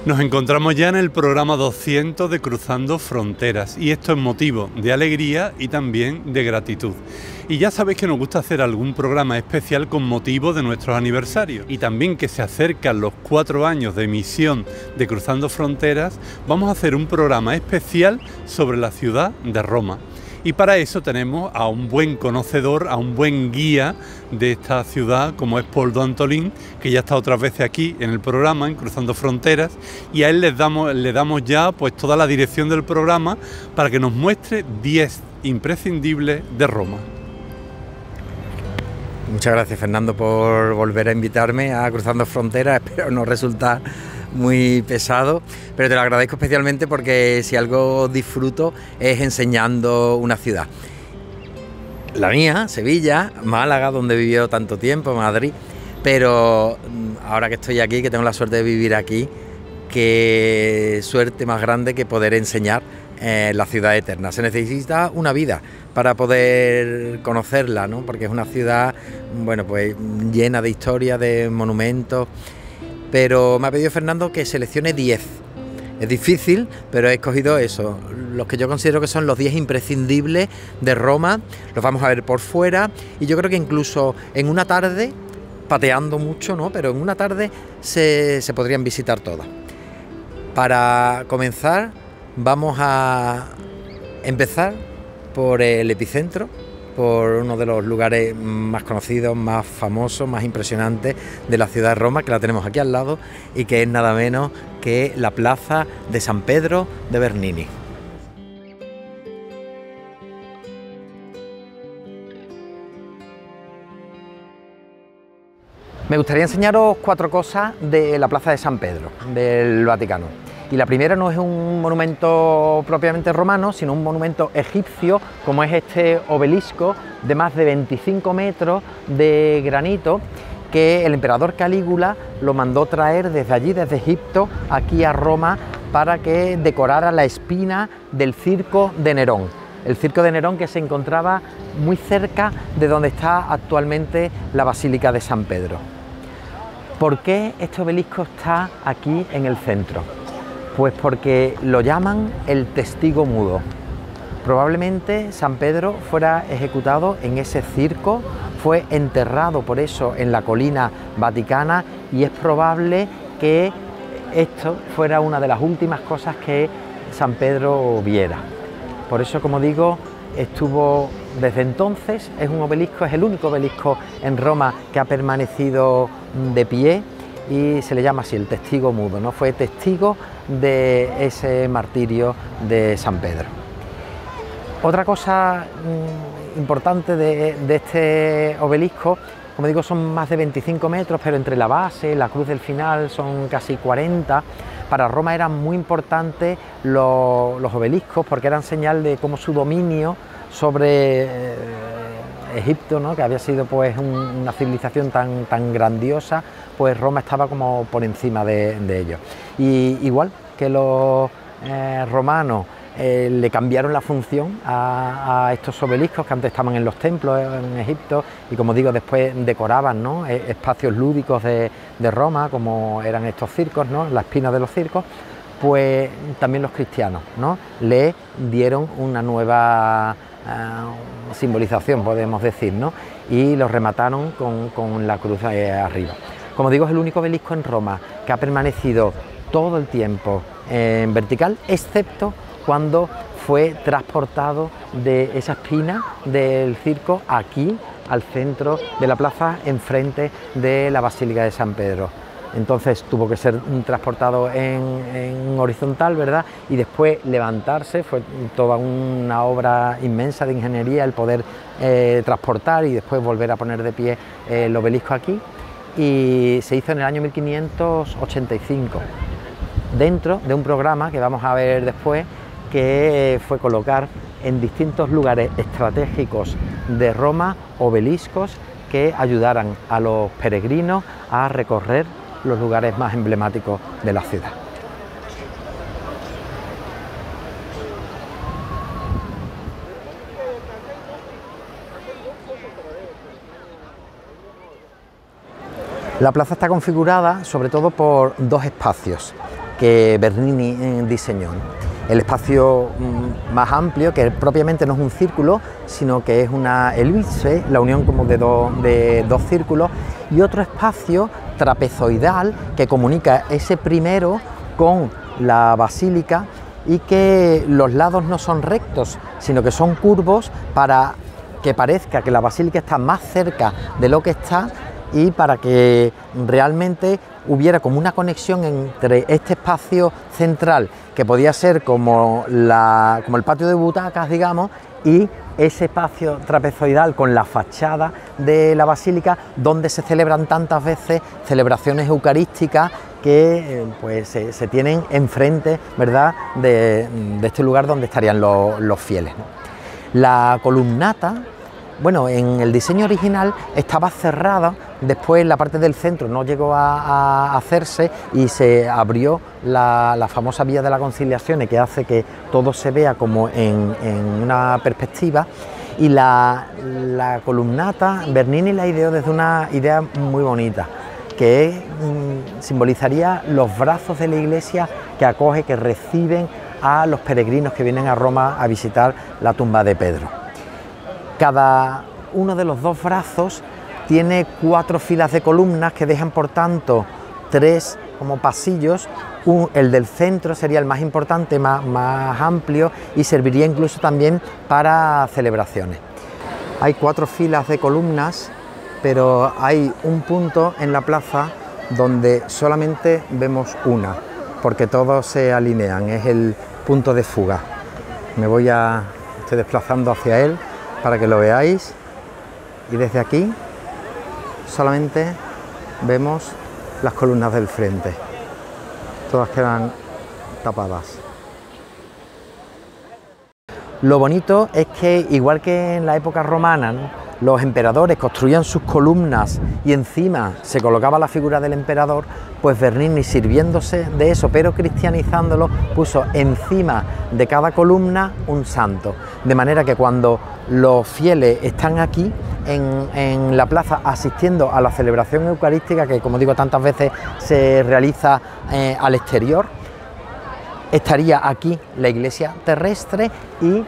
Nos encontramos ya en el programa 200 de Cruzando Fronteras y esto es motivo de alegría y también de gratitud. Y ya sabéis que nos gusta hacer algún programa especial con motivo de nuestros aniversarios y también que se acercan los 4 años de emisión de Cruzando Fronteras, vamos a hacer un programa especial sobre la ciudad de Roma. Y para eso tenemos a un buen conocedor, a un buen guía de esta ciudad, como es Poldo Antolín, que ya está otras veces aquí en el programa, en Cruzando Fronteras, y a él le damos ya pues toda la dirección del programa para que nos muestre 10 imprescindibles de Roma. Muchas gracias, Fernando, por volver a invitarme a Cruzando Fronteras. Espero no resultar muy pesado, pero te lo agradezco especialmente porque si algo disfruto es enseñando una ciudad. La mía, Sevilla, Málaga, donde he vivido tanto tiempo, Madrid, pero ahora que estoy aquí, que tengo la suerte de vivir aquí, qué suerte más grande que poder enseñar la ciudad eterna. Se necesita una vida para poder conocerla, ¿no? Porque es una ciudad, bueno, pues llena de historia, de monumentos. Pero me ha pedido Fernando que seleccione 10. Es difícil, pero he escogido eso, los que yo considero que son los 10 imprescindibles de Roma. Los vamos a ver por fuera y yo creo que incluso en una tarde, pateando mucho, ¿no? Pero en una tarde se podrían visitar todas. Para comenzar, vamos a empezar por el epicentro, por uno de los lugares más conocidos, más famosos, más impresionantes de la ciudad de Roma, que la tenemos aquí al lado y que es nada menos que la plaza de San Pedro de Bernini. Me gustaría enseñaros 4 cosas de la plaza de San Pedro, del Vaticano. Y la primera no es un monumento propiamente romano, sino un monumento egipcio, como es este obelisco de más de 25 metros de granito, que el emperador Calígula lo mandó traer desde allí, desde Egipto, aquí a Roma, para que decorara la espina del circo de Nerón. El circo de Nerón, que se encontraba muy cerca de donde está actualmente la Basílica de San Pedro. ¿Por qué este obelisco está aquí en el centro? Pues porque lo llaman el testigo mudo. Probablemente San Pedro fuera ejecutado en ese circo, fue enterrado por eso en la colina vaticana y es probable que esto fuera una de las últimas cosas que San Pedro viera. Por eso, como digo, estuvo desde entonces, es un obelisco, es el único obelisco en Roma que ha permanecido de pie y se le llama así, el testigo mudo, ¿no? Fue testigo de ese martirio de San Pedro. Otra cosa importante de este obelisco, como digo, son más de 25 metros, pero entre la base, la cruz del final son casi 40. Para Roma eran muy importantes los obeliscos porque eran señal de cómo su dominio sobre Egipto, ¿no? Que había sido pues una civilización tan grandiosa, pues Roma estaba como por encima de ellos. Y igual que los romanos le cambiaron la función a estos obeliscos que antes estaban en los templos en Egipto y, como digo, después decoraban, ¿no? Espacios lúdicos de Roma, como eran estos circos, ¿no? La espina de los circos, pues también los cristianos, ¿no? Le dieron una nueva simbolización, podemos decir, ¿no? Y los remataron con la cruz arriba. Como digo, es el único obelisco en Roma que ha permanecido todo el tiempo en vertical, excepto cuando fue transportado de esa espina del circo aquí al centro de la plaza, enfrente de la Basílica de San Pedro. Entonces tuvo que ser transportado en horizontal, ¿verdad? Y después levantarse, fue toda una obra inmensa de ingeniería el poder transportar y después volver a poner de pie el obelisco aquí. Y se hizo en el año 1585, dentro de un programa que vamos a ver después, que fue colocar en distintos lugares estratégicos de Roma obeliscos que ayudaran a los peregrinos a recorrer los lugares más emblemáticos de la ciudad. La plaza está configurada sobre todo por 2 espacios que Bernini diseñó. El espacio más amplio, que propiamente no es un círculo, sino que es una elipse, la unión como de dos círculos, y otro espacio trapezoidal que comunica ese primero con la basílica, y que los lados no son rectos, sino que son curvos para que parezca que la basílica está más cerca de lo que está, y para que realmente hubiera como una conexión entre este espacio central, que podía ser como el patio de butacas, digamos, y ese espacio trapezoidal con la fachada de la basílica, donde se celebran tantas veces celebraciones eucarísticas que pues se tienen enfrente, ¿verdad?, de este lugar donde estarían los fieles, ¿no? La columnata, bueno, en el diseño original estaba cerrada, después la parte del centro no llegó a hacerse y se abrió la famosa vía de la Conciliazione, que hace que todo se vea como en una perspectiva, y la columnata Bernini la ideó desde una idea muy bonita, que simbolizaría los brazos de la iglesia que acoge, que reciben a los peregrinos que vienen a Roma a visitar la tumba de Pedro. Cada uno de los dos brazos tiene 4 filas de columnas que dejan, por tanto, 3 como pasillos. El del centro sería el más importante, más amplio, y serviría incluso también para celebraciones. Hay 4 filas de columnas, pero hay un punto en la plaza donde solamente vemos una, porque todos se alinean, es el punto de fuga. Estoy desplazando hacia él para que lo veáis, y desde aquí solamente vemos las columnas del frente, todas quedan tapadas. Lo bonito es que, igual que en la época romana, ¿no?, los emperadores construían sus columnas y encima se colocaba la figura del emperador, pues Bernini, sirviéndose de eso pero cristianizándolo, puso encima de cada columna un santo, de manera que cuando los fieles están aquí en la plaza asistiendo a la celebración eucarística, que como digo tantas veces se realiza al exterior, estaría aquí la iglesia terrestre y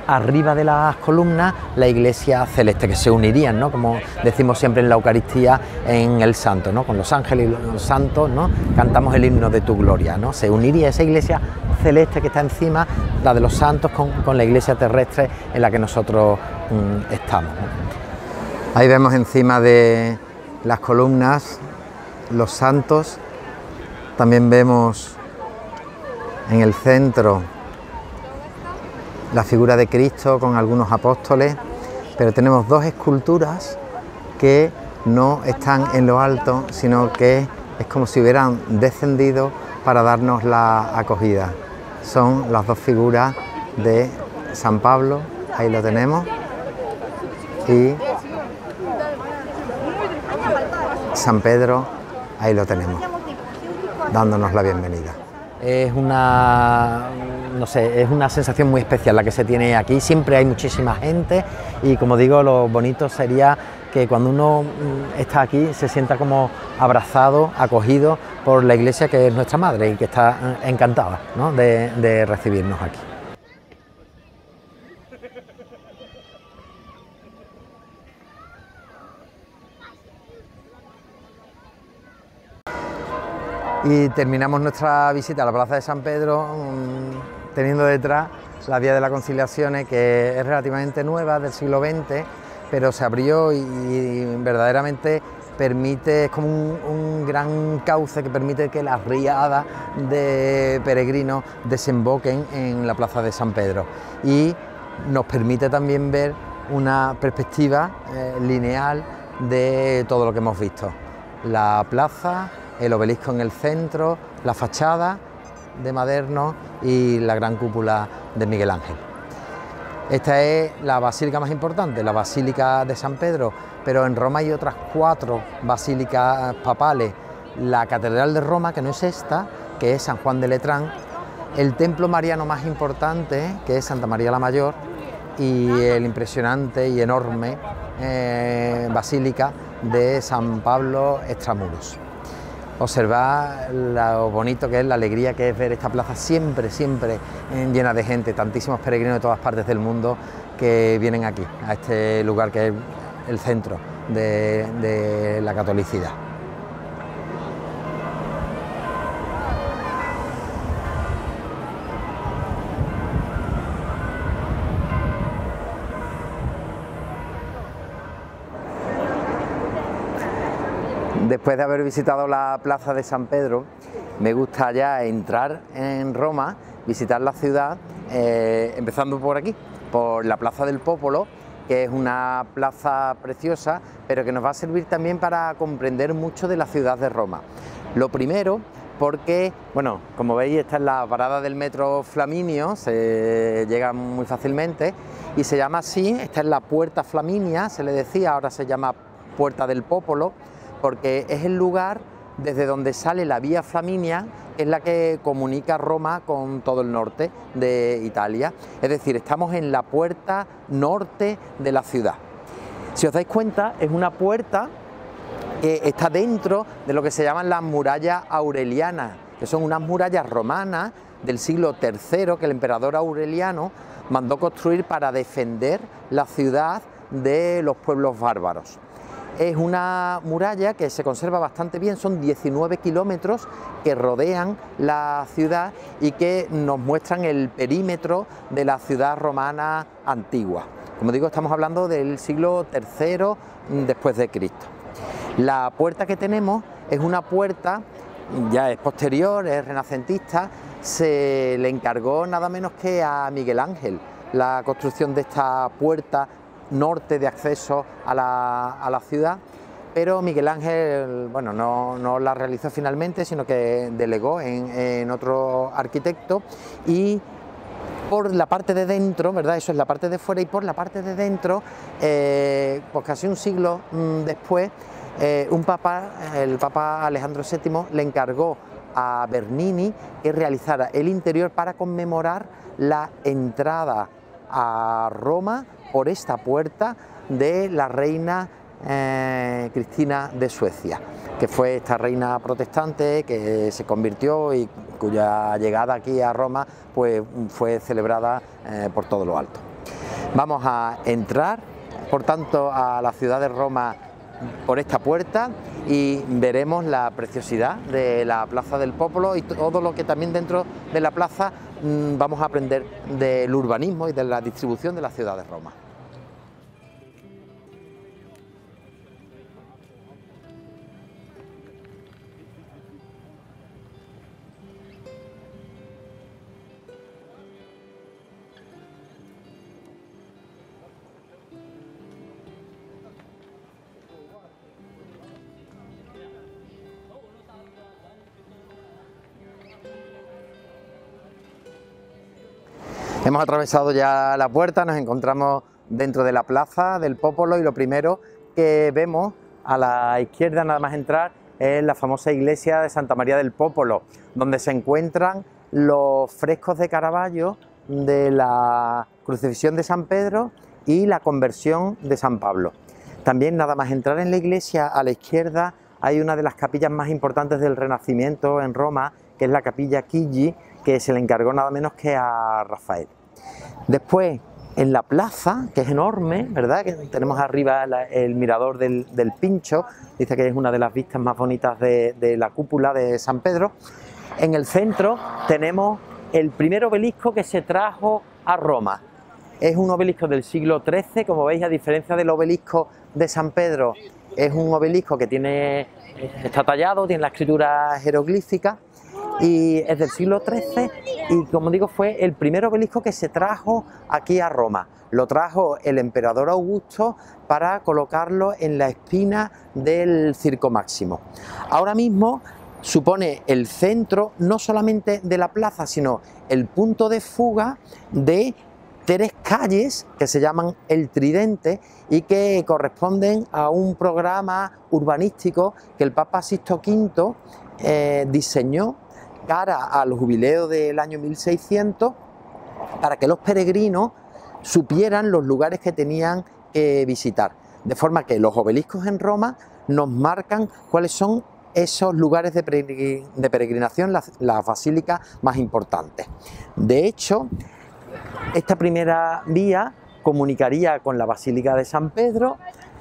arriba de las columnas la iglesia celeste, que se unirían, ¿no?, como decimos siempre en la Eucaristía, en el santo, ¿no?, con los ángeles y los santos, ¿no?, cantamos el himno de tu gloria, ¿no?, se uniría esa iglesia celeste que está encima, la de los santos, con la iglesia terrestre en la que nosotros estamos, ¿no? Ahí vemos encima de las columnas los santos, también vemos en el centro la figura de Cristo con algunos apóstoles, pero tenemos 2 esculturas que no están en lo alto, sino que es como si hubieran descendido para darnos la acogida. Son las 2 figuras de San Pablo, ahí lo tenemos, y San Pedro, ahí lo tenemos, dándonos la bienvenida. Es una sensación muy especial la que se tiene aquí. Siempre hay muchísima gente y, como digo, lo bonito sería que cuando uno está aquí se sienta como abrazado, acogido por la iglesia, que es nuestra madre y que está encantada, ¿no?, de recibirnos aquí. Y terminamos nuestra visita a la plaza de San Pedro teniendo detrás la vía de la Conciliazione, que es relativamente nueva, del siglo XX, pero se abrió y verdaderamente permite, es como un gran cauce que permite que las riadas de peregrinos desemboquen en la plaza de San Pedro, y nos permite también ver una perspectiva lineal de todo lo que hemos visto: la plaza, el obelisco en el centro, la fachada de Maderno y la gran cúpula de Miguel Ángel. Esta es la basílica más importante, la Basílica de San Pedro, pero en Roma hay otras 4 basílicas papales: la Catedral de Roma, que no es esta, que es San Juan de Letrán, el templo mariano más importante, que es Santa María la Mayor, y el impresionante y enorme basílica de San Pablo Extramuros. observar lo bonito que es, la alegría que es ver esta plaza siempre llena de gente, tantísimos peregrinos de todas partes del mundo que vienen aquí, a este lugar que es el centro de la catolicidad. Después de haber visitado la plaza de San Pedro, me gusta ya entrar en Roma, visitar la ciudad, empezando por aquí, por la Plaza del Popolo, que es una plaza preciosa, pero que nos va a servir también para comprender mucho de la ciudad de Roma. Lo primero, porque, bueno, como veis, esta es la parada del metro Flaminio, se llega muy fácilmente, y se llama así, esta es la Puerta Flaminia, se le decía, ahora se llama Puerta del Popolo, porque es el lugar desde donde sale la Vía Flaminia, que es la que comunica Roma con todo el norte de Italia. Es decir, estamos en la puerta norte de la ciudad. Si os dais cuenta, es una puerta que está dentro de lo que se llaman las murallas aurelianas, que son unas murallas romanas del siglo III que el emperador Aureliano mandó construir para defender la ciudad de los pueblos bárbaros. Es una muralla que se conserva bastante bien, son 19 kilómetros que rodean la ciudad y que nos muestran el perímetro de la ciudad romana antigua. Como digo, estamos hablando del siglo III después de Cristo. La puerta que tenemos es una puerta, ya es posterior, es renacentista, se le encargó nada menos que a Miguel Ángel la construcción de esta puerta norte de acceso a la ciudad, pero Miguel Ángel, bueno, no la realizó finalmente, sino que delegó en otro arquitecto, y por la parte de dentro, ¿verdad? Eso es la parte de fuera, y por la parte de dentro, pues casi un siglo después, el Papa Alejandro VII le encargó a Bernini que realizara el interior para conmemorar la entrada a Roma por esta puerta de la reina Cristina de Suecia, que fue esta reina protestante que se convirtió y cuya llegada aquí a Roma pues fue celebrada por todo lo alto. Vamos a entrar, por tanto, a la ciudad de Roma por esta puerta y veremos la preciosidad de la Plaza del Popolo y todo lo que también dentro de la plaza vamos a aprender del urbanismo y de la distribución de la ciudad de Roma. Hemos atravesado ya la puerta, nos encontramos dentro de la Plaza del Popolo y lo primero que vemos a la izquierda nada más entrar es la famosa iglesia de Santa María del Popolo, donde se encuentran los frescos de Caravaggio de la crucifixión de San Pedro y la conversión de San Pablo. También nada más entrar en la iglesia a la izquierda hay una de las capillas más importantes del Renacimiento en Roma, que es la capilla Chigi, que se le encargó nada menos que a Rafael. Después, en la plaza, que es enorme, ¿verdad? Que tenemos arriba el mirador del Pincho, dice que es una de las vistas más bonitas de la cúpula de San Pedro. En el centro tenemos el primer obelisco que se trajo a Roma. Es un obelisco del siglo XIII, como veis, a diferencia del obelisco de San Pedro, es un obelisco que está tallado, tiene la escritura jeroglífica, y es del siglo XIII y, como digo, fue el primer obelisco que se trajo aquí a Roma. Lo trajo el emperador Augusto para colocarlo en la espina del Circo Máximo. Ahora mismo supone el centro no solamente de la plaza, sino el punto de fuga de 3 calles que se llaman el Tridente y que corresponden a un programa urbanístico que el Papa Sixto V diseñó cara al jubileo del año 1600 para que los peregrinos supieran los lugares que tenían que visitar, de forma que los obeliscos en Roma nos marcan cuáles son esos lugares de peregrinación, las basílicas más importantes. De hecho, esta primera vía comunicaría con la Basílica de San Pedro,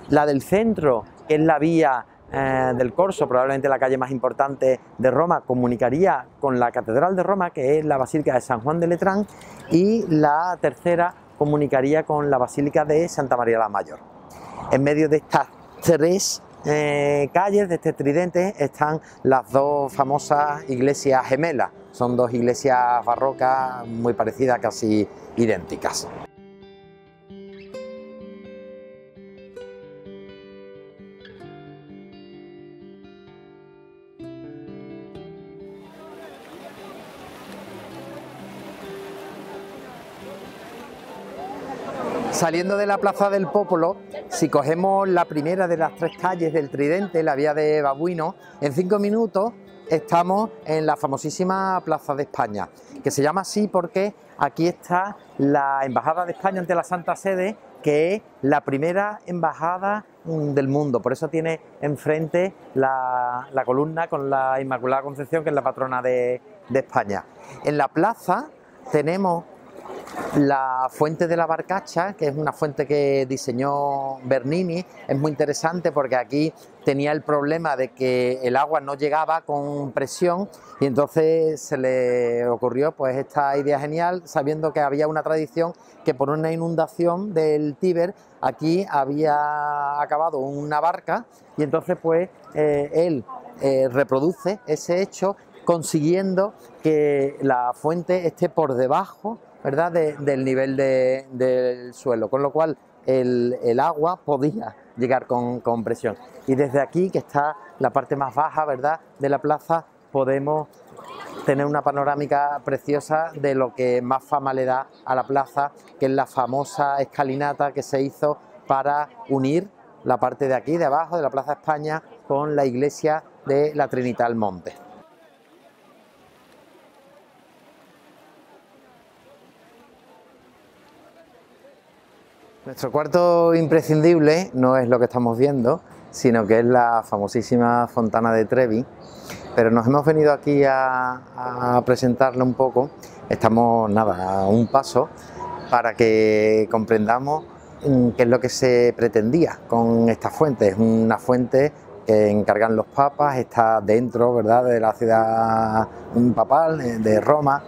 la del centro, que es la vía del Corso, probablemente la calle más importante de Roma, comunicaría con la Catedral de Roma, que es la Basílica de San Juan de Letrán, y la tercera comunicaría con la Basílica de Santa María la Mayor. En medio de estas tres calles, de este tridente, están las dos famosas iglesias gemelas. Son dos iglesias barrocas muy parecidas, casi idénticas. Saliendo de la Plaza del Popolo, si cogemos la primera de las tres calles del Tridente, la vía de Babuino, en 5 minutos estamos en la famosísima Plaza de España, que se llama así porque aquí está la Embajada de España ante la Santa Sede, que es la primera embajada del mundo. Por eso tiene enfrente la columna con la Inmaculada Concepción, que es la patrona de España. En la plaza tenemos la fuente de la Barcacha, que es una fuente que diseñó Bernini. Es muy interesante porque aquí tenía el problema de que el agua no llegaba con presión y entonces se le ocurrió pues esta idea genial, sabiendo que había una tradición que por una inundación del Tíber aquí había acabado una barca y entonces pues él reproduce ese hecho consiguiendo que la fuente esté por debajo, ¿verdad?, del nivel del suelo, con lo cual el agua podía llegar con presión. Y desde aquí, que está la parte más baja, ¿verdad?, de la plaza, podemos tener una panorámica preciosa de lo que más fama le da a la plaza, que es la famosa escalinata que se hizo para unir la parte de aquí, de abajo, de la Plaza España, con la iglesia de la Trinità al Monte. Nuestro cuarto imprescindible no es lo que estamos viendo, sino que es la famosísima Fontana de Trevi, pero nos hemos venido aquí a presentarla un poco. Estamos a un paso para que comprendamos qué es lo que se pretendía con esta fuente. Es una fuente que encargan los papas, está dentro, ¿verdad?, de la ciudad papal de Roma,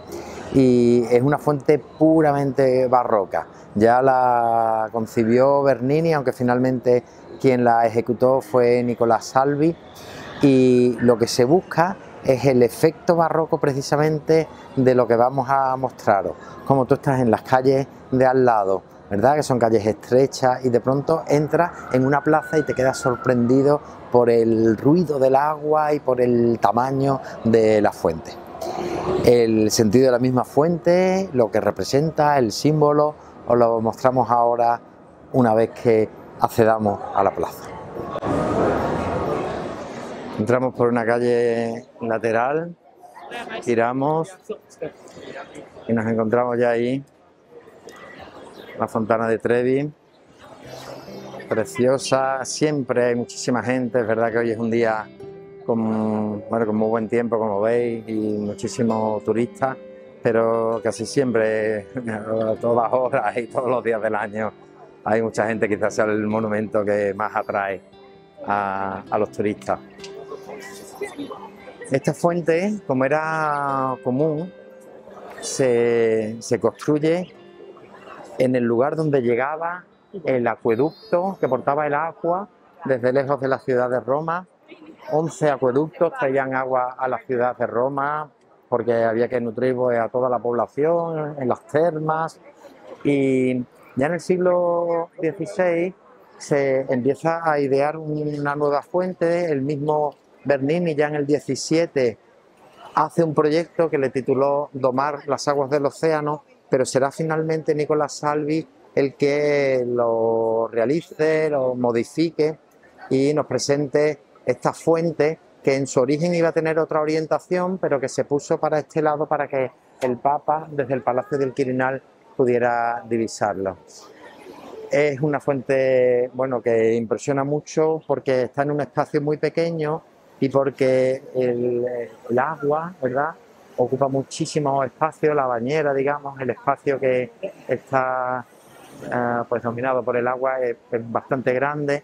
y es una fuente puramente barroca. Ya la concibió Bernini, aunque finalmente quien la ejecutó fue Nicolás Salvi, y lo que se busca es el efecto barroco precisamente de lo que vamos a mostraros. Como tú estás en las calles de al lado, ¿verdad?, que son calles estrechas, y de pronto entras en una plaza y te quedas sorprendido por el ruido del agua y por el tamaño de la fuente. El sentido de la misma fuente, lo que representa, el símbolo, os lo mostramos ahora una vez que accedamos a la plaza. Entramos por una calle lateral, giramos y nos encontramos ya ahí, la Fontana de Trevi, preciosa. Siempre hay muchísima gente, es verdad que hoy es un día con muy buen tiempo, como veis, y muchísimos turistas, pero casi siempre, a todas horas y todos los días del año, hay mucha gente. Quizás sea el monumento que más atrae a los turistas. Esta fuente, como era común, se construye en el lugar donde llegaba el acueducto que portaba el agua desde lejos de la ciudad de Roma. 11 acueductos traían agua a la ciudad de Roma, porque había que nutrir a toda la población, en las termas. Y ya en el siglo XVI se empieza a idear una nueva fuente. El mismo Bernini ya en el XVII hace un proyecto que le tituló Domar las aguas del océano, pero será finalmente Nicolás Salvi el que lo realice, lo modifique y nos presente esta fuente, que en su origen iba a tener otra orientación, pero que se puso para este lado para que el Papa, desde el Palacio del Quirinal, pudiera divisarlo. Es una fuente que impresiona mucho porque está en un espacio muy pequeño y porque el agua, ¿verdad?, ocupa muchísimo espacio, la bañera, digamos, el espacio que está pues dominado por el agua es bastante grande,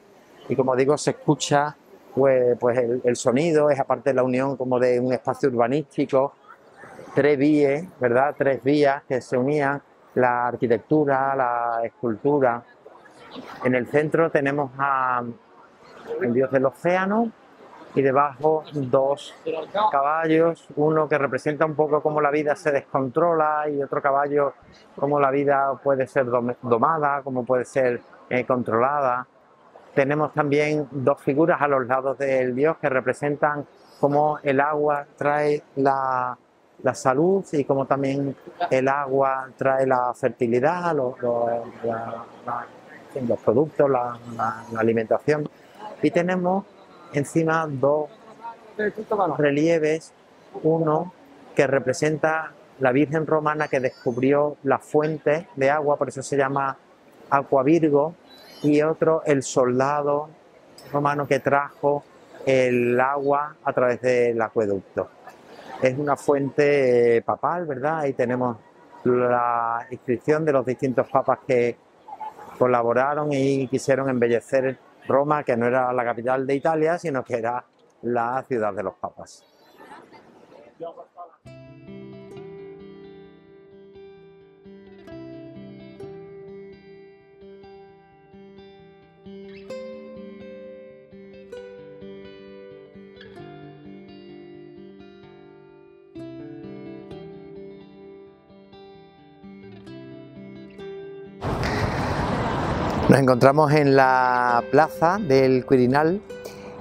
y como digo, se escucha pues el sonido, es aparte la unión como de un espacio urbanístico, tres vías, ¿verdad?, tres vías que se unían, la arquitectura, la escultura. En el centro tenemos el dios del océano, y debajo dos caballos, uno que representa un poco cómo la vida se descontrola, y otro caballo cómo la vida puede ser domada, cómo puede ser controlada. Tenemos también dos figuras a los lados del dios que representan cómo el agua trae la salud, y cómo también el agua trae la fertilidad, los productos, la alimentación. Y tenemos encima dos relieves, uno que representa la Virgen romana que descubrió la fuente de agua, por eso se llama Aqua Virgo, y otro el soldado romano que trajo el agua a través del acueducto. Es una fuente papal, ¿verdad? Ahí tenemos la inscripción de los distintos papas que colaboraron y quisieron embellecer Roma, que no era la capital de Italia, sino que era la ciudad de los papas. Nos encontramos en la plaza del Quirinal.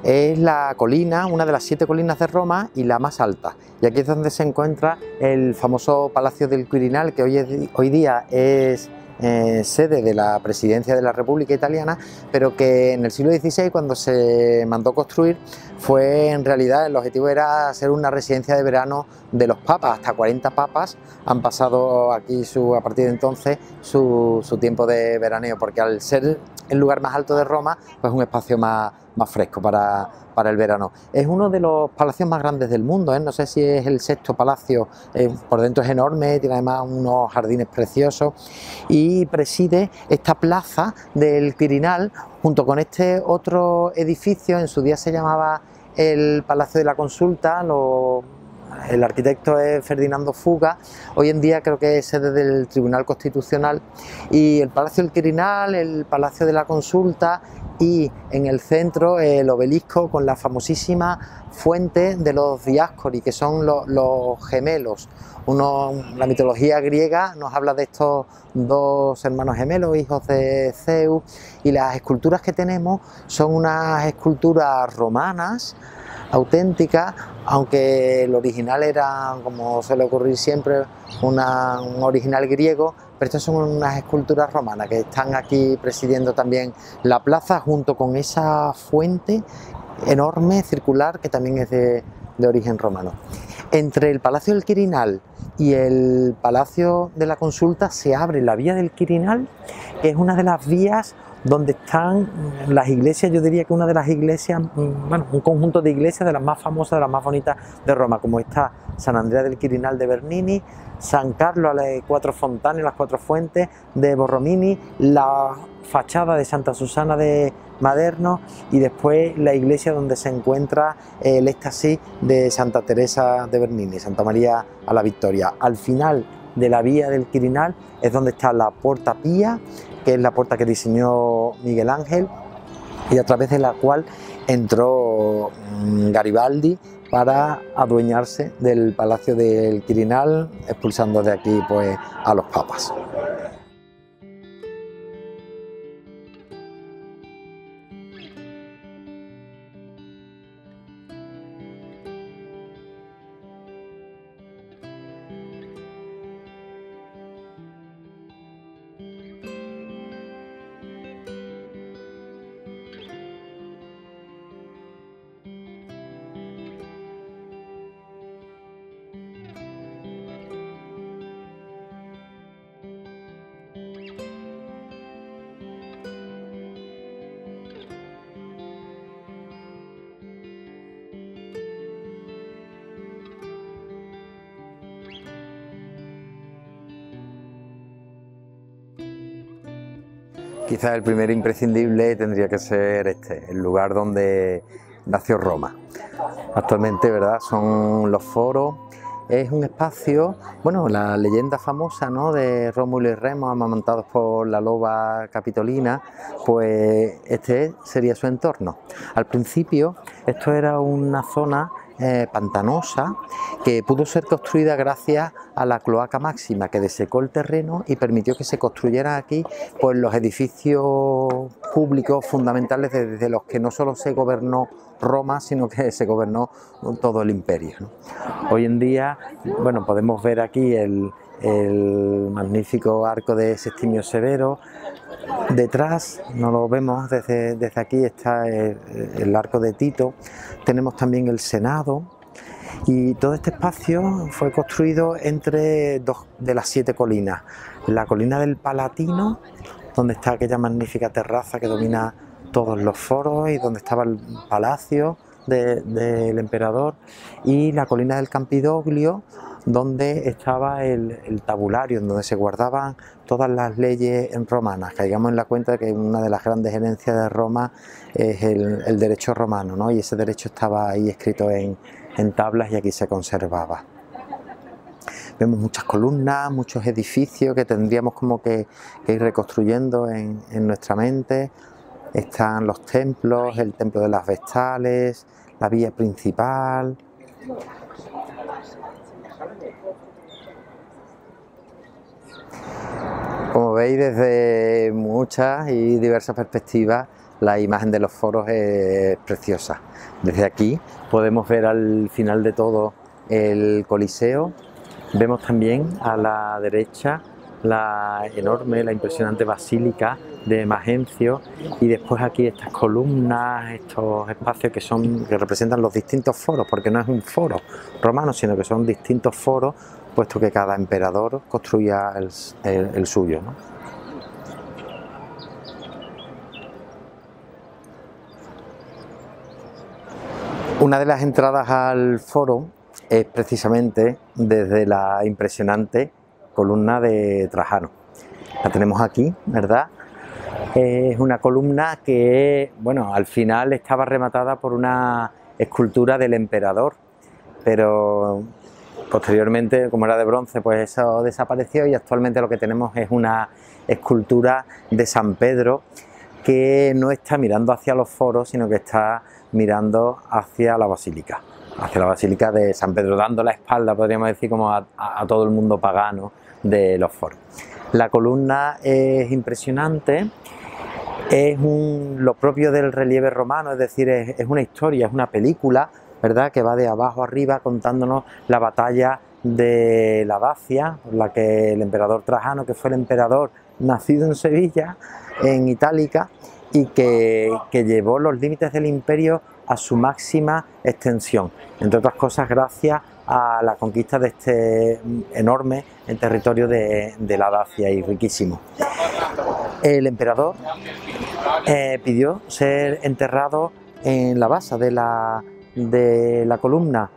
Es la colina, una de las 7 colinas de Roma y la más alta. Y aquí es donde se encuentra el famoso Palacio del Quirinal, que hoy día es sede de la Presidencia de la República Italiana, pero que en el siglo XVI, cuando se mandó construir, fue en realidad el objetivo era ser una residencia de verano de los papas. Hasta 40 papas han pasado aquí a partir de entonces su tiempo de veraneo, porque al ser el lugar más alto de Roma, pues un espacio más fresco para el verano. Es uno de los palacios más grandes del mundo, ¿eh? No sé si es el 6º palacio, por dentro es enorme, tiene además unos jardines preciosos, y preside esta plaza del Quirinal junto con este otro edificio. En su día se llamaba el Palacio de la Consulta, el arquitecto es Ferdinando Fuga, hoy en día creo que es sede del Tribunal Constitucional, y el Palacio del Quirinal, el Palacio de la Consulta, y en el centro el obelisco con la famosísima fuente de los Diáscori, que son los gemelos. La mitología griega nos habla de estos dos hermanos gemelos, hijos de Zeus, y las esculturas que tenemos son unas esculturas romanas auténticas, aunque el original era, como suele ocurrir siempre, un original griego, pero estas son unas esculturas romanas que están aquí presidiendo también la plaza, junto con esa fuente enorme, circular, que también es de origen romano. Entre el Palacio del Quirinal y el Palacio de la Consulta se abre la vía del Quirinal, que es una de las vías donde están las iglesias. Yo diría que una de las iglesias, bueno, un conjunto de iglesias de las más famosas, de las más bonitas de Roma, como está San Andrea del Quirinal de Bernini, San Carlo a las 4 Fontane, las 4 Fuentes de Borromini, la fachada de Santa Susana de Maderno, y después la iglesia donde se encuentra el éxtasis de Santa Teresa de Bernini, Santa María a la Victoria. Al final de la vía del Quirinal es donde está la Porta Pía, que es la puerta que diseñó Miguel Ángel y a través de la cual entró Garibaldi para adueñarse del Palacio del Quirinal, expulsando de aquí pues a los papas. Quizás el primer imprescindible tendría que ser este, el lugar donde nació Roma. Actualmente, ¿verdad?, son los foros. Es un espacio, bueno, la leyenda famosa, ¿no?, de Rómulo y Remo amamantados por la loba capitolina, pues este sería su entorno. Al principio esto era una zona pantanosa que pudo ser construida gracias a la cloaca máxima que desecó el terreno y permitió que se construyeran aquí pues los edificios públicos fundamentales desde los que no solo se gobernó Roma, sino que se gobernó todo el imperio, ¿no? Hoy en día, bueno, podemos ver aquí el magnífico arco de Sextimio Severo. Detrás, no lo vemos desde aquí, está el arco de Tito. Tenemos también el Senado. Y todo este espacio fue construido entre dos de las 7 colinas. La colina del Palatino, donde está aquella magnífica terraza que domina todos los foros y donde estaba el palacio del emperador, y la colina del Campidoglio, donde estaba el tabulario, donde se guardaban todas las leyes romanas. Caigamos en la cuenta de que una de las grandes herencias de Roma es el derecho romano, ¿no? Y ese derecho estaba ahí escrito en tablas y aquí se conservaba. Vemos muchas columnas, muchos edificios que tendríamos como que ir reconstruyendo en nuestra mente. Están los templos, el templo de las Vestales, la vía principal. Como veis, desde muchas y diversas perspectivas, la imagen de los foros es preciosa. Desde aquí podemos ver al final de todo el Coliseo. Vemos también a la derecha la enorme, la impresionante basílica de Magencio, y después aquí estas columnas, estos espacios que representan los distintos foros, porque no es un foro romano, sino que son distintos foros, puesto que cada emperador construía el suyo, ¿no? Una de las entradas al foro es precisamente desde la impresionante columna de Trajano. La tenemos aquí, ¿verdad? Es una columna que, bueno, al final estaba rematada por una escultura del emperador, pero posteriormente, como era de bronce, pues eso desapareció y actualmente lo que tenemos es una escultura de San Pedro que no está mirando hacia los foros, sino que está mirando hacia la basílica de San Pedro, dando la espalda, podríamos decir, como a todo el mundo pagano de los foros. La columna es impresionante, es lo propio del relieve romano, es decir, es una historia, es una película, ¿verdad?, que va de abajo arriba contándonos la batalla de la Dacia, por la que el emperador Trajano, que fue el emperador nacido en Sevilla, en Itálica, y que llevó los límites del imperio a su máxima extensión, entre otras cosas gracias a la conquista de este enorme territorio de la Dacia y riquísimo. El emperador pidió ser enterrado en la base de la columna,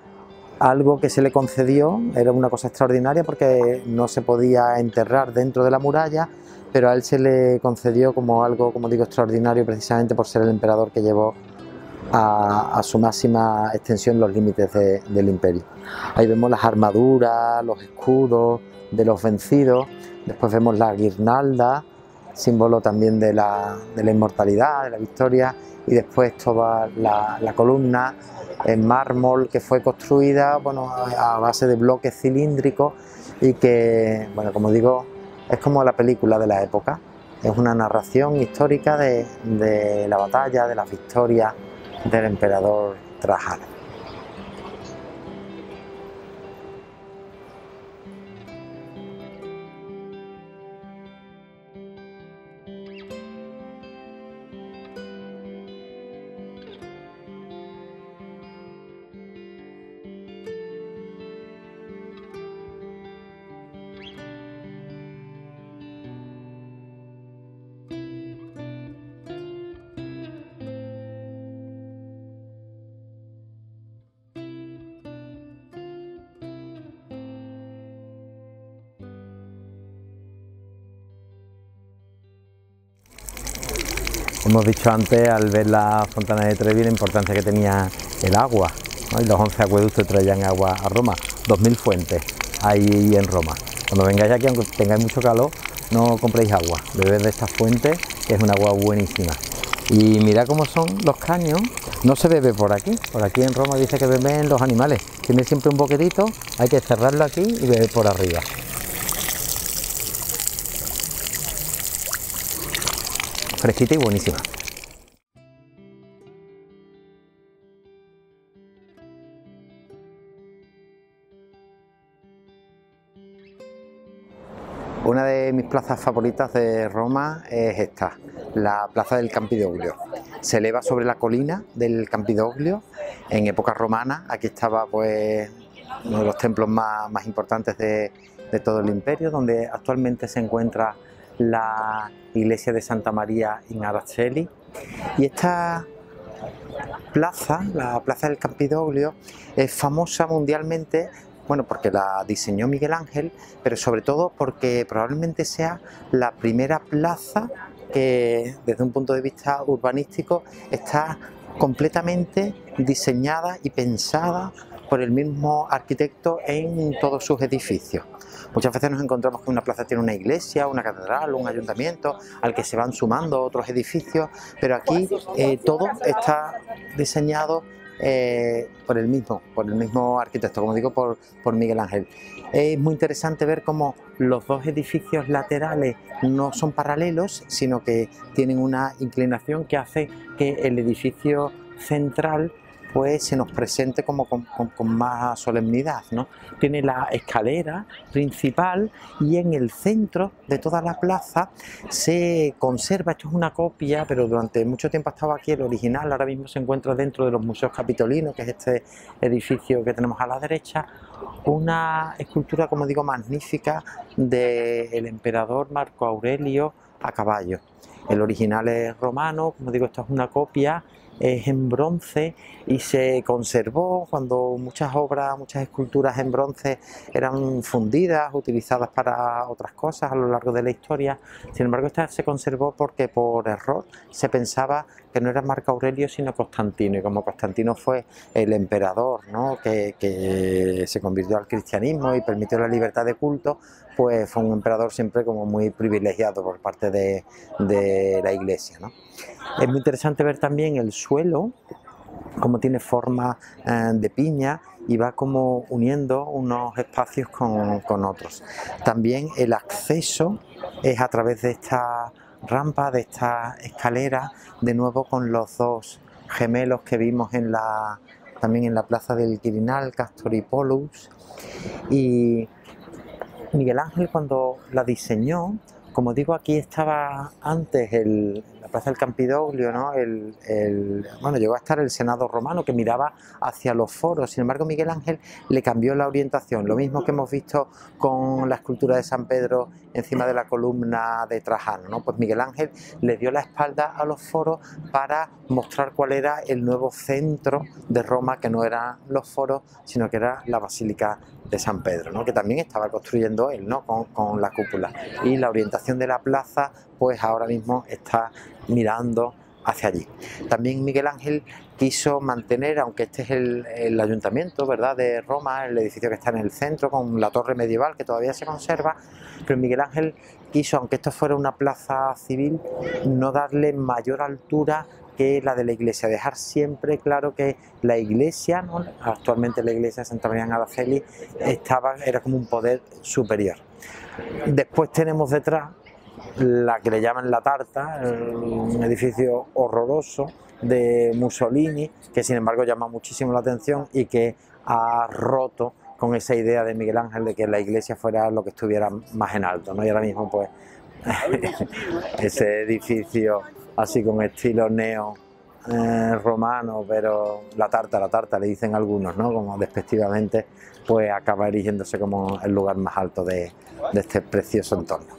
algo que se le concedió. Era una cosa extraordinaria porque no se podía enterrar dentro de la muralla, pero a él se le concedió como algo, como digo, extraordinario, precisamente por ser el emperador que llevó a su máxima extensión los límites del imperio. Ahí vemos las armaduras, los escudos de los vencidos, después vemos la guirnalda, símbolo también de la inmortalidad, de la victoria, y después toda la columna en mármol que fue construida, bueno, a base de bloques cilíndricos, y que, bueno, como digo, es como la película de la época. Es una narración histórica de la batalla, de las victorias del emperador Trajano. Hemos dicho antes, al ver la Fontana de Trevi, la importancia que tenía el agua, ¿no? Y los 11 acueductos traían agua a Roma, 2000 fuentes ahí en Roma. Cuando vengáis aquí, aunque tengáis mucho calor, no compréis agua, bebed de estas fuentes, que es un agua buenísima. Y mira cómo son los caños, no se bebe por aquí en Roma dice que beben los animales, tiene siempre un boquetito, hay que cerrarlo aquí y beber por arriba. Fresquita y buenísima. Una de mis plazas favoritas de Roma es esta, la Plaza del Campidoglio. Se eleva sobre la colina del Campidoglio. En época romana, aquí estaba pues uno de los templos más importantes de todo el imperio, donde actualmente se encuentra la iglesia de Santa María in Araceli. Y esta plaza, la Plaza del Campidoglio, es famosa mundialmente, bueno, porque la diseñó Miguel Ángel, pero sobre todo porque probablemente sea la primera plaza que desde un punto de vista urbanístico está completamente diseñada y pensada por el mismo arquitecto en todos sus edificios. Muchas veces nos encontramos que una plaza tiene una iglesia, una catedral, un ayuntamiento, al que se van sumando otros edificios, pero aquí todo está diseñado por el mismo arquitecto, como digo, por Miguel Ángel. Es muy interesante ver cómo los dos edificios laterales no son paralelos, sino que tienen una inclinación que hace que el edificio central pues se nos presente como con más solemnidad, ¿no? Tiene la escalera principal y en el centro de toda la plaza se conserva, esto es una copia, pero durante mucho tiempo ha estado aquí el original, ahora mismo se encuentra dentro de los Museos Capitolinos, que es este edificio que tenemos a la derecha, una escultura, como digo, magnífica del emperador Marco Aurelio a caballo. El original es romano, como digo, esto es una copia, es en bronce y se conservó cuando muchas obras, muchas esculturas en bronce eran fundidas, utilizadas para otras cosas a lo largo de la historia. Sin embargo, esta se conservó porque por error se pensaba que no era Marco Aurelio sino Constantino, y como Constantino fue el emperador, ¿no?, que se convirtió al cristianismo y permitió la libertad de culto, pues fue un emperador siempre como muy privilegiado por parte de la iglesia, ¿no? Es muy interesante ver también el suelo, como tiene forma de piña y va como uniendo unos espacios con otros. También el acceso es a través de esta rampa, de esta escalera, de nuevo con los dos gemelos que vimos también en la plaza del Quirinal, Castor y Pollux. Y Miguel Ángel, cuando la diseñó, como digo, aquí estaba antes la plaza del Campidoglio, ¿no? Bueno, llegó a estar el Senado romano que miraba hacia los foros. Sin embargo, Miguel Ángel le cambió la orientación, lo mismo que hemos visto con la escultura de San Pedro encima de la columna de Trajano, ¿no? Pues Miguel Ángel le dio la espalda a los foros para mostrar cuál era el nuevo centro de Roma, que no eran los foros, sino que era la Basílica de San Pedro, ¿no?, que también estaba construyendo él, ¿no?, con la cúpula. Y la orientación de la plaza, pues ahora mismo está mirando hacia allí. También Miguel Ángel quiso mantener, aunque este es el ayuntamiento, ¿verdad?, de Roma, el edificio que está en el centro, con la torre medieval que todavía se conserva, pero Miguel Ángel quiso, aunque esto fuera una plaza civil, no darle mayor altura que la de la iglesia, dejar siempre claro que la iglesia, ¿no?, actualmente la iglesia de Santa María in Araceli, era como un poder superior. Después tenemos detrás la que le llaman la Tarta, un edificio horroroso de Mussolini, que sin embargo llama muchísimo la atención y que ha roto con esa idea de Miguel Ángel de que la iglesia fuera lo que estuviera más en alto, ¿no? Y ahora mismo pues ese edificio así con estilo neo romano, pero la tarta le dicen algunos, ¿no?, como despectivamente, pues acaba erigiéndose como el lugar más alto de este precioso entorno.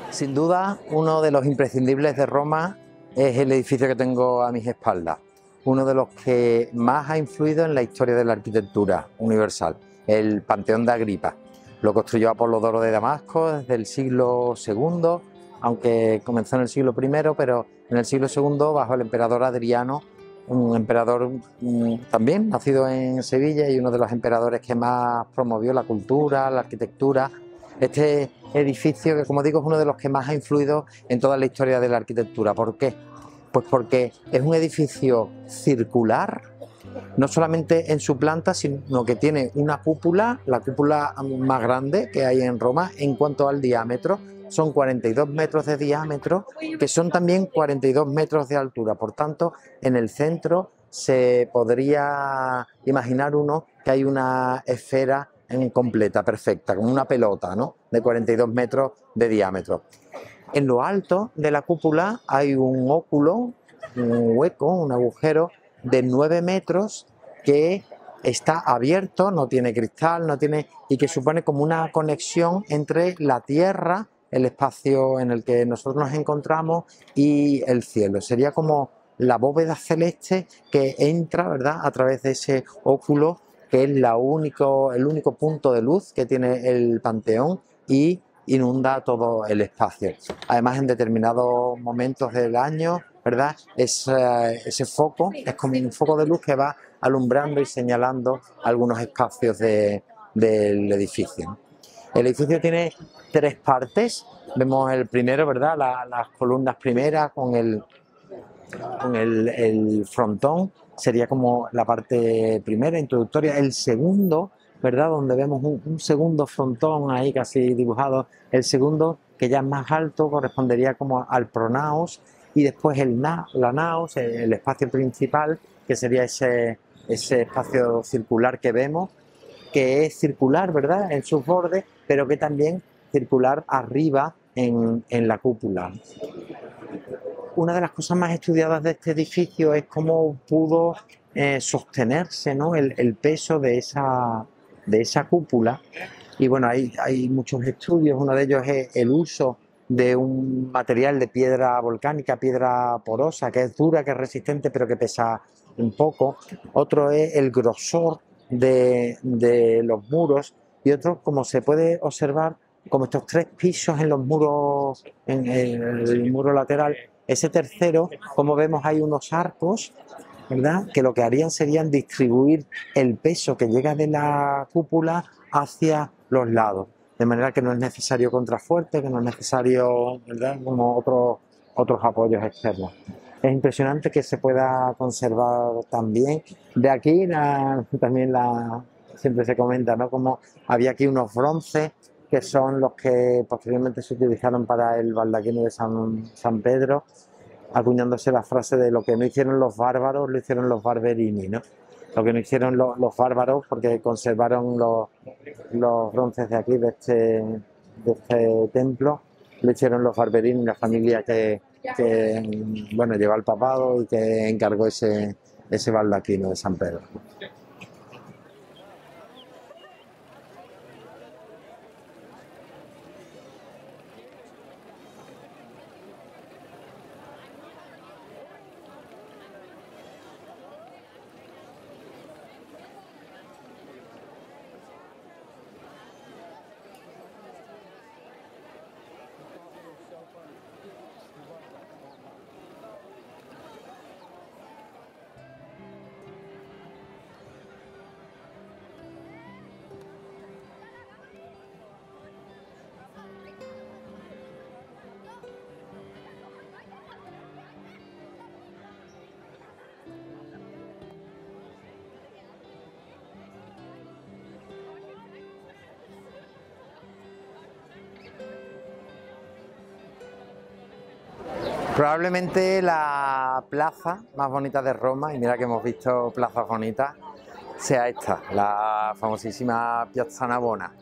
Sin duda, uno de los imprescindibles de Roma es el edificio que tengo a mis espaldas, uno de los que más ha influido en la historia de la arquitectura universal, el Panteón de Agripa. Lo construyó Apolodoro de Damasco desde el siglo II, aunque comenzó en el siglo I, pero en el siglo II bajo el emperador Adriano, un emperador también nacido en Sevilla y uno de los emperadores que más promovió la cultura, la arquitectura. Este edificio, que como digo es uno de los que más ha influido en toda la historia de la arquitectura. ¿Por qué? Pues porque es un edificio circular, no solamente en su planta, sino que tiene una cúpula, la cúpula más grande que hay en Roma en cuanto al diámetro. Son 42 metros de diámetro, que son también 42 metros de altura. Por tanto, en el centro se podría imaginar uno que hay una esfera completa, perfecta, como una pelota, ¿no?, de 42 metros de diámetro. En lo alto de la cúpula hay un óculo, un hueco, un agujero de 9 metros que está abierto, no tiene cristal, y que supone como una conexión entre la tierra, el espacio en el que nosotros nos encontramos, y el cielo. Sería como la bóveda celeste que entra, ¿verdad?, a través de ese óculo, que es el único punto de luz que tiene el Panteón y inunda todo el espacio. Además, en determinados momentos del año, ¿verdad?, ese foco es como un foco de luz que va alumbrando y señalando algunos espacios del edificio. El edificio tiene 3 partes. Vemos el primero, ¿verdad?, las columnas primeras con el frontón, sería como la parte primera, introductoria. El segundo, ¿verdad?, donde vemos un segundo frontón ahí casi dibujado, el segundo, que ya es más alto, correspondería como al pronaos, y después la naos, el espacio principal, que sería ese espacio circular que vemos, que es circular, ¿verdad?, en sus bordes, pero que también circular arriba en la cúpula. Una de las cosas más estudiadas de este edificio es cómo pudo sostenerse, ¿no?, el peso de esa cúpula. Y bueno, hay muchos estudios. Uno de ellos es el uso de un material de piedra volcánica, piedra porosa, que es dura, que es resistente, pero que pesa un poco. Otro es el grosor de los muros, y otro, como se puede observar, como estos 3 pisos en los muros, en el muro lateral. Ese tercero, como vemos, hay unos arcos, ¿verdad?, que lo que harían serían distribuir el peso que llega de la cúpula hacia los lados, de manera que no es necesario contrafuerte, que no es necesario, ¿verdad?, como otros apoyos externos. Es impresionante que se pueda conservar tan bien. De aquí también siempre se comenta, ¿no?, como había aquí unos bronces que son los que posteriormente se utilizaron para el baldaquino de San Pedro, acuñándose la frase de: lo que no hicieron los bárbaros, lo hicieron los barberini, ¿no? Lo que no hicieron los bárbaros, porque conservaron los bronces de aquí, de este templo, lo hicieron los barberini, la familia que bueno, llevó al papado y que encargó ese baldaquino de San Pedro. Probablemente la plaza más bonita de Roma, y mira que hemos visto plazas bonitas, sea esta, la famosísima Piazza Navona,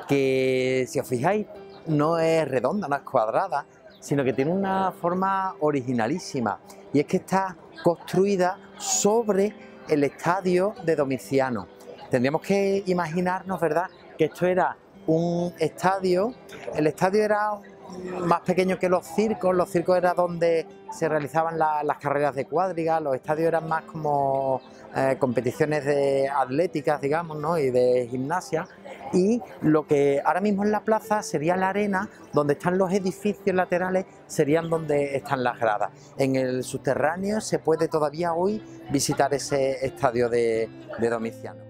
que si os fijáis no es redonda, no es cuadrada, sino que tiene una forma originalísima, y es que está construida sobre el estadio de Domiciano. Tendríamos que imaginarnos, ¿verdad?, que esto era un estadio. El estadio era más pequeño que los circos era donde se realizaban las carreras de cuadriga, los estadios eran más como competiciones de atléticas, digamos, ¿no? Y de gimnasia, y lo que ahora mismo en la plaza sería la arena, donde están los edificios laterales, serían donde están las gradas. En el subterráneo se puede todavía hoy visitar ese estadio de Domiciano.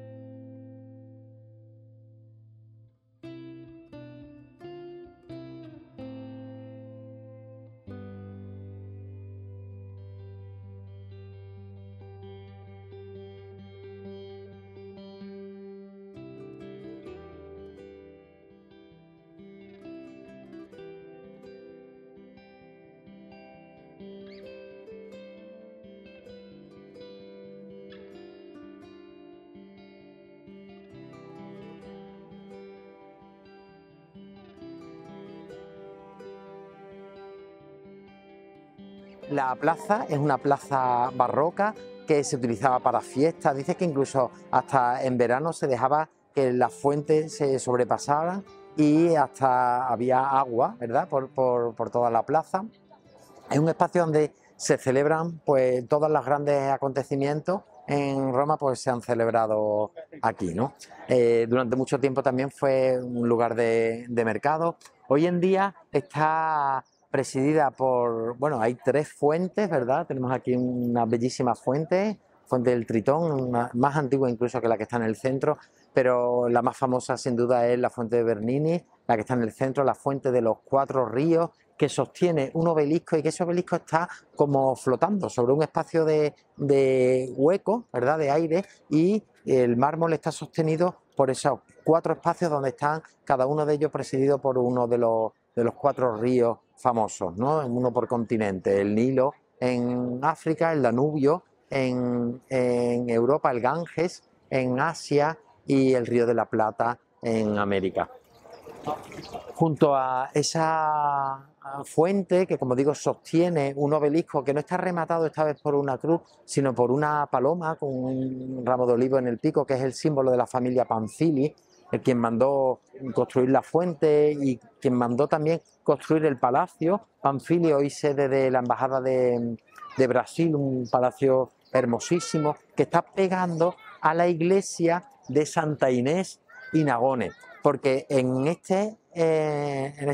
La plaza es una plaza barroca que se utilizaba para fiestas. Dice que incluso hasta en verano se dejaba que las fuentes se sobrepasaran y hasta había agua, ¿verdad?, por toda la plaza. Es un espacio donde se celebran pues todos los grandes acontecimientos en Roma, pues se han celebrado aquí, ¿no? Durante mucho tiempo también fue un lugar de mercado. Hoy en día está presidida por, bueno, hay 3 fuentes, ¿verdad? Tenemos aquí una bellísima fuente del Tritón, una más antigua incluso que la que está en el centro, pero la más famosa sin duda es la fuente de Bernini, la que está en el centro, la fuente de los 4 ríos, que sostiene un obelisco y que ese obelisco está como flotando sobre un espacio de hueco, ¿verdad?, de aire, y el mármol está sostenido por esos 4 espacios donde están cada uno de ellos presidido por uno de los 4 ríos famosos, ¿no? Uno por continente, el Nilo en África, el Danubio en Europa, el Ganges en Asia y el Río de la Plata en América. Junto a esa fuente que, como digo, sostiene un obelisco que no está rematado esta vez por una cruz, sino por una paloma con un ramo de olivo en el pico, que es el símbolo de la familia Pamphili, quien mandó construir la fuente y quien mandó también construir el palacio Pamphili, hoy sede de la Embajada de Brasil, un palacio hermosísimo que está pegando a la iglesia de Santa Inés y Nagone, porque en este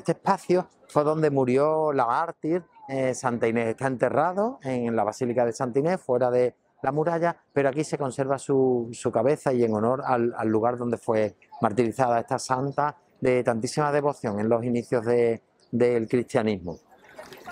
espacio fue donde murió la mártir Santa Inés. Está enterrado en la Basílica de Santa Inés, fuera de la muralla, pero aquí se conserva su cabeza y en honor al lugar donde fue martirizada esta santa de tantísima devoción en los inicios del cristianismo.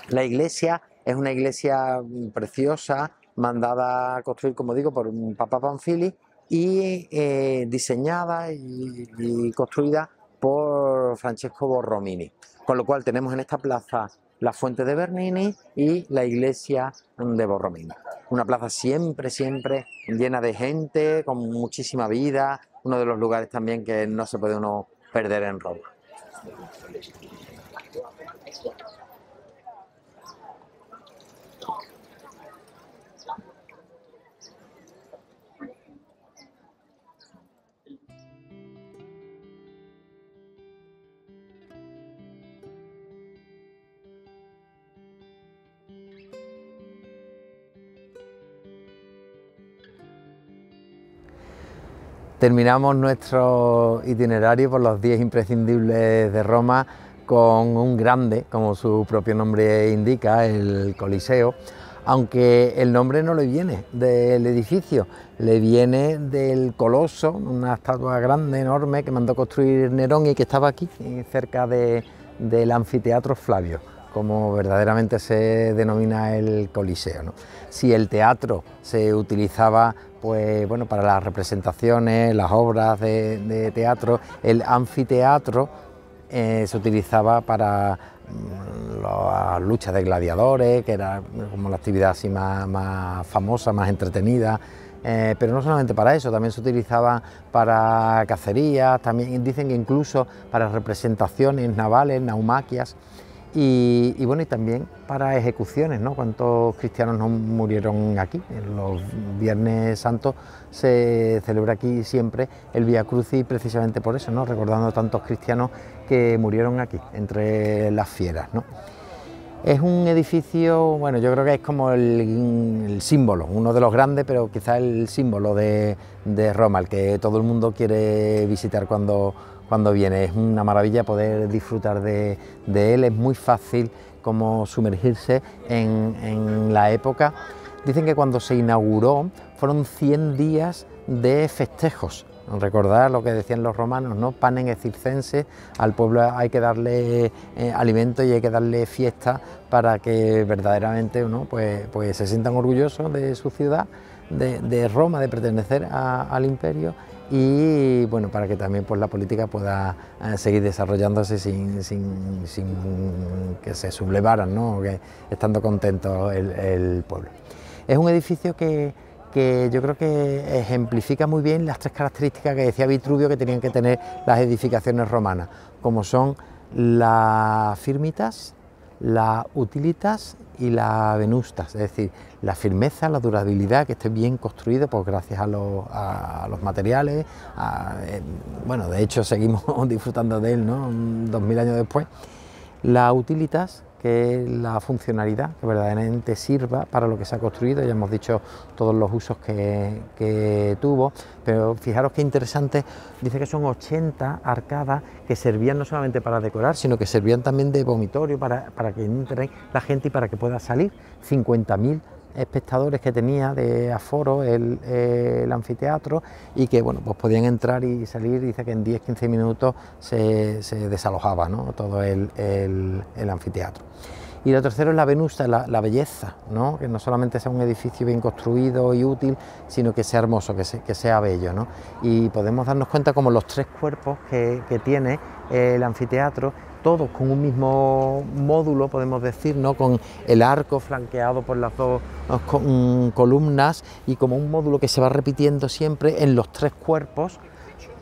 La iglesia es una iglesia preciosa, mandada a construir, como digo, por un Papa Pamphili y diseñada y construida por Francesco Borromini, con lo cual tenemos en esta plaza la fuente de Bernini y la iglesia de Borromini. Una plaza siempre llena de gente, con muchísima vida, uno de los lugares también que no se puede uno perder en Roma. Terminamos nuestro itinerario por los 10 imprescindibles de Roma con un grande, como su propio nombre indica, el Coliseo, aunque el nombre no le viene del edificio, le viene del Coloso, una estatua grande, enorme, que mandó construir Nerón y que estaba aquí, cerca del anfiteatro Flavio, como verdaderamente se denomina el Coliseo, ¿no? Si el teatro se utilizaba pues, bueno, para las representaciones, las obras de teatro, el anfiteatro se utilizaba para las luchas de gladiadores, que era como la actividad así más famosa, más entretenida, pero no solamente para eso, también se utilizaba para cacerías, también dicen que incluso para representaciones navales, naumaquias. Y bueno, y también para ejecuciones, ¿no? ¿Cuántos cristianos no murieron aquí? En los Viernes Santos se celebra aquí siempre el Vía Crucis precisamente por eso, ¿no? Recordando a tantos cristianos que murieron aquí, entre las fieras, ¿no? Es un edificio, bueno, yo creo que es como el símbolo, uno de los grandes, pero quizás el símbolo de Roma, el que todo el mundo quiere visitar cuando viene. Es una maravilla poder disfrutar de él, es muy fácil como sumergirse en la época. Dicen que cuando se inauguró fueron 100 días de festejos. Recordar lo que decían los romanos, ¿no? Panem et circenses, al pueblo hay que darle alimento y hay que darle fiesta para que verdaderamente, ¿no? pues se sientan orgullosos de su ciudad, de Roma, de pertenecer al imperio, y bueno, para que también pues la política pueda seguir desarrollándose sin que se sublevaran, ¿no? Que estando contentos el pueblo. Es un edificio que yo creo que ejemplifica muy bien las tres características que decía Vitruvio que tenían que tener las edificaciones romanas, como son la firmitas, la utilitas y la venustas, es decir, la firmeza, la durabilidad, que esté bien construido, pues gracias a los materiales, bueno, de hecho seguimos disfrutando de él, ¿no? 2000 años después. La utilitas, que es la funcionalidad, que verdaderamente sirva para lo que se ha construido. Ya hemos dicho todos los usos que tuvo, pero fijaros qué interesante, dice que son 80 arcadas que servían no solamente para decorar, sino que servían también de vomitorio para que entre la gente y para que pueda salir. 50.000 espectadores que tenía de aforo el anfiteatro, y que bueno, pues podían entrar y salir. Dice que en 10-15 minutos se desalojaba, ¿no? Todo el anfiteatro. Y lo tercero es la venusta, la belleza, ¿no? Que no solamente sea un edificio bien construido y útil, sino que sea hermoso, que sea bello, ¿no? Y podemos darnos cuenta como los tres cuerpos que tiene el anfiteatro, todos con un mismo módulo, podemos decir, ¿no? Con el arco flanqueado por las dos columnas, y como un módulo que se va repitiendo siempre en los tres cuerpos.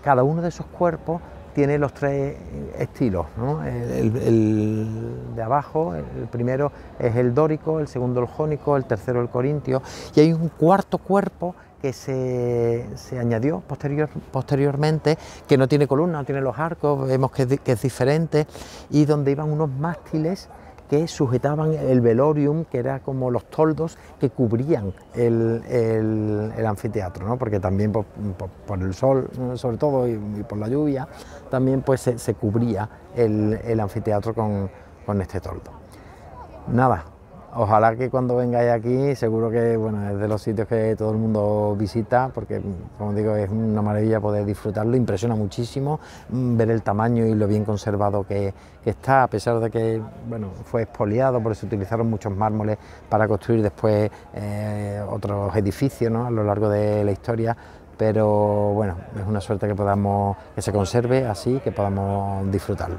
Cada uno de esos cuerpos tiene los tres estilos, ¿no? El de abajo, el primero es el dórico, el segundo el jónico, el tercero el corintio, y hay un cuarto cuerpo que se añadió posteriormente, que no tiene columna, no tiene los arcos, vemos que es diferente, y donde iban unos mástiles que sujetaban el velorium, que era como los toldos que cubrían el anfiteatro, ¿no? Porque también por el sol, sobre todo, y por la lluvia, también pues se cubría el anfiteatro con este toldo. Nada, ojalá que cuando vengáis aquí, seguro que bueno, es de los sitios que todo el mundo visita, porque como digo, es una maravilla poder disfrutarlo, impresiona muchísimo ver el tamaño y lo bien conservado que está, a pesar de que bueno, fue expoliado, porque se utilizaron muchos mármoles para construir después otros edificios, ¿no? A lo largo de la historia. Pero bueno, es una suerte que se conserve así, que podamos disfrutarlo.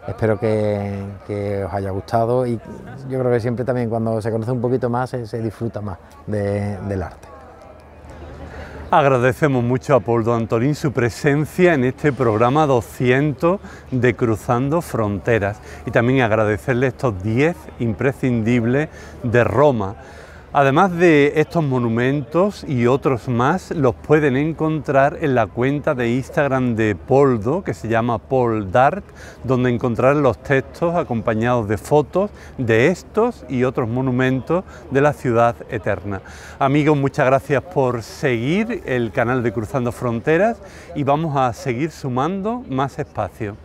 Espero que os haya gustado, y yo creo que siempre también cuando se conoce un poquito más se disfruta más del arte. Agradecemos mucho a Poldo Antolín su presencia en este programa 200 de Cruzando Fronteras, y también agradecerle estos 10 imprescindibles de Roma. Además de estos monumentos y otros más, los pueden encontrar en la cuenta de Instagram de Poldo, que se llama Poldart, donde encontrarán los textos acompañados de fotos de estos y otros monumentos de la ciudad eterna. Amigos, muchas gracias por seguir el canal de Cruzando Fronteras, y vamos a seguir sumando más espacio.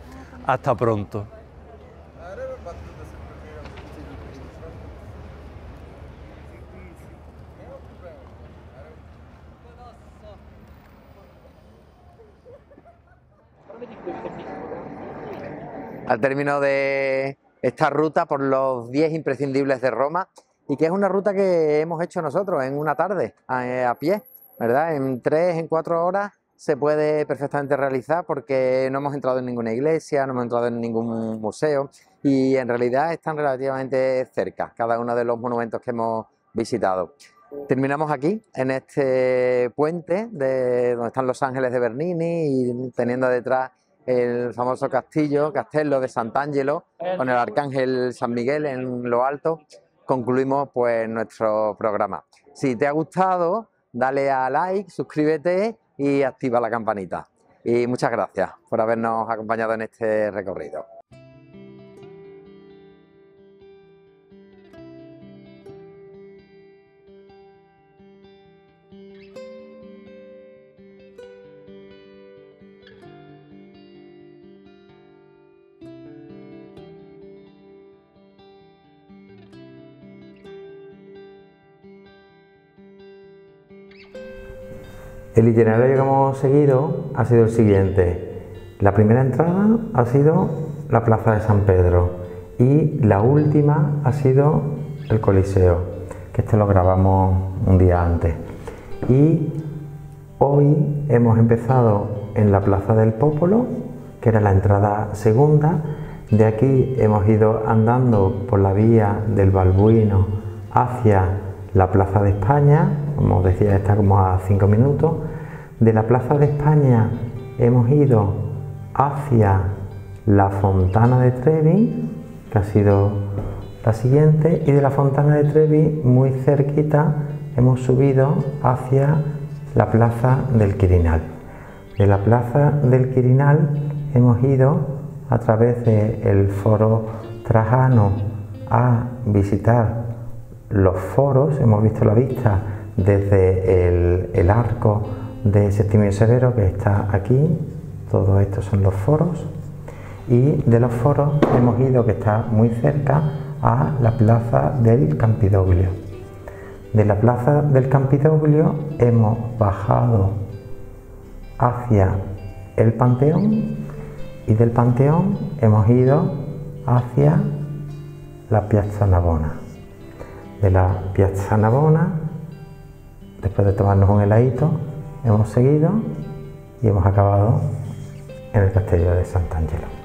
Hasta pronto. Al término de esta ruta por los 10 imprescindibles de Roma, y que es una ruta que hemos hecho nosotros en una tarde a pie, ¿verdad? En 4 horas se puede perfectamente realizar, porque no hemos entrado en ninguna iglesia, no hemos entrado en ningún museo, y en realidad están relativamente cerca cada uno de los monumentos que hemos visitado. Terminamos aquí, en este puente donde están los Ángeles de Bernini, y teniendo detrás el famoso Castello de Sant'Angelo, con el Arcángel San Miguel en lo alto, concluimos pues nuestro programa. Si te ha gustado, dale a like, suscríbete y activa la campanita. Y muchas gracias por habernos acompañado en este recorrido. El itinerario que hemos seguido ha sido el siguiente. La primera entrada ha sido la Plaza de San Pedro y la última ha sido el Coliseo, que este lo grabamos un día antes. Y hoy hemos empezado en la Plaza del Popolo, que era la entrada segunda. De aquí hemos ido andando por la vía del Balbuino hacia la Plaza de España, como decía, está como a 5 minutos. De la Plaza de España hemos ido hacia la Fontana de Trevi, que ha sido la siguiente, y de la Fontana de Trevi, muy cerquita, hemos subido hacia la Plaza del Quirinal. De la Plaza del Quirinal hemos ido a través del Foro Trajano a visitar los foros. Hemos visto la vista desde el arco de Septimio Severo, que está aquí. Todos estos son los foros, y de los foros hemos ido, que está muy cerca, a la Plaza del Campidoglio. De la Plaza del Campidoglio hemos bajado hacia el Panteón y del Panteón hemos ido hacia la Piazza Navona. De la Piazza Navona, después de tomarnos un heladito, hemos seguido y hemos acabado en el Castello de Sant'Angelo.